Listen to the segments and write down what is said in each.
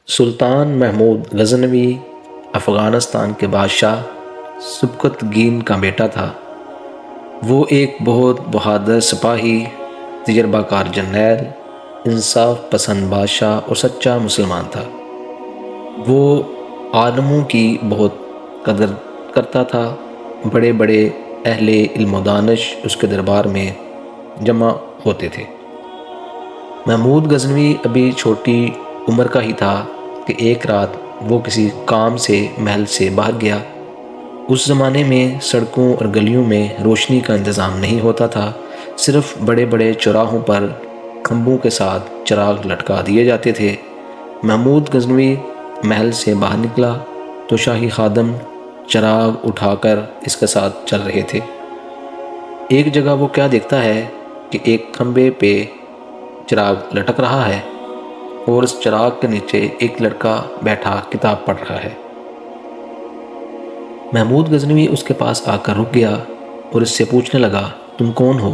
سلطان محمود غزنوی افغانستان کے بادشاہ سبکتگین کا بیٹا تھا۔ وہ ایک بہت بہادر سپاہی، تجربہ کار جرنیل، انصاف پسند بادشاہ اور سچا مسلمان تھا۔ وہ عالموں کی بہت قدر کرتا تھا۔ بڑے بڑے اہل علم و دانش اس کے دربار میں جمع ہوتے تھے۔ محمود غزنوی ابھی چھوٹی عمر کا ہی تھا کہ ایک رات وہ کسی کام سے محل سے باہر گیا۔ اس زمانے میں سڑکوں اور گلیوں میں روشنی کا انتظام نہیں ہوتا تھا، صرف بڑے بڑے چوراہوں پر کھمبوں کے ساتھ چراغ لٹکا دیے جاتے تھے۔ محمود غزنوی محل سے باہر نکلا تو شاہی خادم چراغ اٹھا کر اس کے ساتھ چل رہے تھے۔ ایک جگہ وہ کیا دیکھتا ہے کہ ایک کھمبے پہ چراغ لٹک رہا ہے اور اس چراغ کے نیچے ایک لڑکا بیٹھا کتاب پڑھ رہا ہے۔ محمود غزنوی اس کے پاس آ کر رک گیا اور اس سے پوچھنے لگا، تم کون ہو؟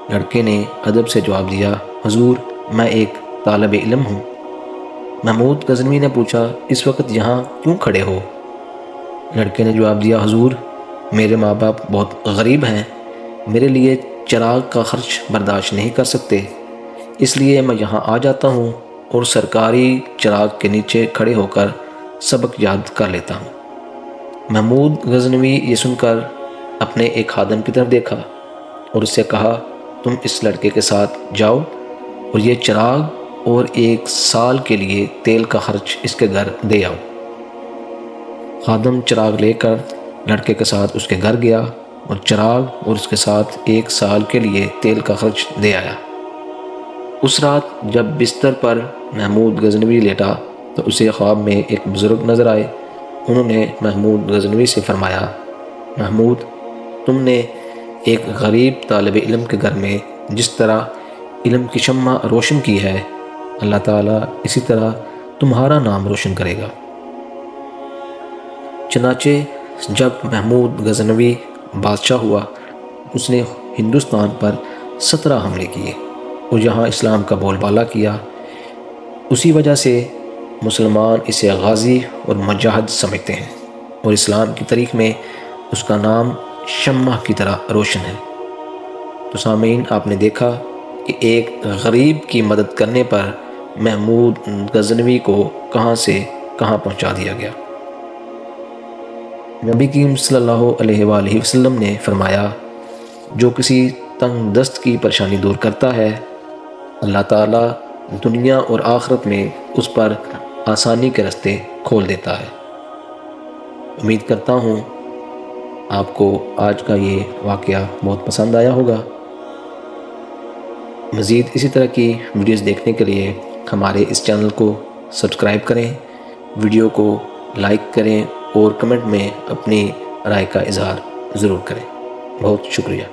لڑکے نے ادب سے جواب دیا، حضور میں ایک طالب علم ہوں۔ محمود غزنوی نے پوچھا، اس وقت یہاں کیوں کھڑے ہو؟ لڑکے نے جواب دیا، حضور میرے ماں باپ بہت غریب ہیں، میرے لیے چراغ کا خرچ برداشت نہیں کر سکتے، اس لیے میں یہاں آ جاتا ہوں اور سرکاری چراغ کے نیچے کھڑے ہو کر سبق یاد کر لیتا ہوں۔ محمود غزنوی یہ سن کر اپنے ایک خادم کی طرف دیکھا اور اس سے کہا، تم اس لڑکے کے ساتھ جاؤ اور یہ چراغ اور 1 سال کے لیے تیل کا خرچ اس کے گھر دے آؤ۔ خادم چراغ لے کر لڑکے کے ساتھ اس کے گھر گیا اور چراغ اور اس کے ساتھ 1 سال کے لیے تیل کا خرچ دے آیا۔ اس رات جب بستر پر محمود غزنوی لیٹا تو اسے خواب میں ایک بزرگ نظر آئے۔ انہوں نے محمود غزنوی سے فرمایا، محمود تم نے ایک غریب طالب علم کے گھر میں جس طرح علم کی شمع روشن کی ہے، اللہ تعالیٰ اسی طرح تمہارا نام روشن کرے گا۔ چنانچہ جب محمود غزنوی بادشاہ ہوا، اس نے ہندوستان پر 17 حملے کیے اور یہاں اسلام کا بول بالا کیا۔ اسی وجہ سے مسلمان اسے غازی اور مجاہد سمجھتے ہیں اور اسلام کی تاریخ میں اس کا نام شمع کی طرح روشن ہے۔ تو سامعین، آپ نے دیکھا کہ ایک غریب کی مدد کرنے پر محمود غزنوی کو کہاں سے کہاں پہنچا دیا گیا۔ نبی کریم صلی اللہ علیہ وآلہ وسلم نے فرمایا، جو کسی تنگ دست کی پریشانی دور کرتا ہے، اللہ تعالیٰ دنیا اور آخرت میں اس پر آسانی کے راستے کھول دیتا ہے۔ امید کرتا ہوں آپ کو آج کا یہ واقعہ بہت پسند آیا ہوگا۔ مزید اسی طرح کی ویڈیوز دیکھنے کے لیے ہمارے اس چینل کو سبسکرائب کریں، ویڈیو کو لائک کریں اور کمنٹ میں اپنی رائے کا اظہار ضرور کریں۔ بہت شکریہ۔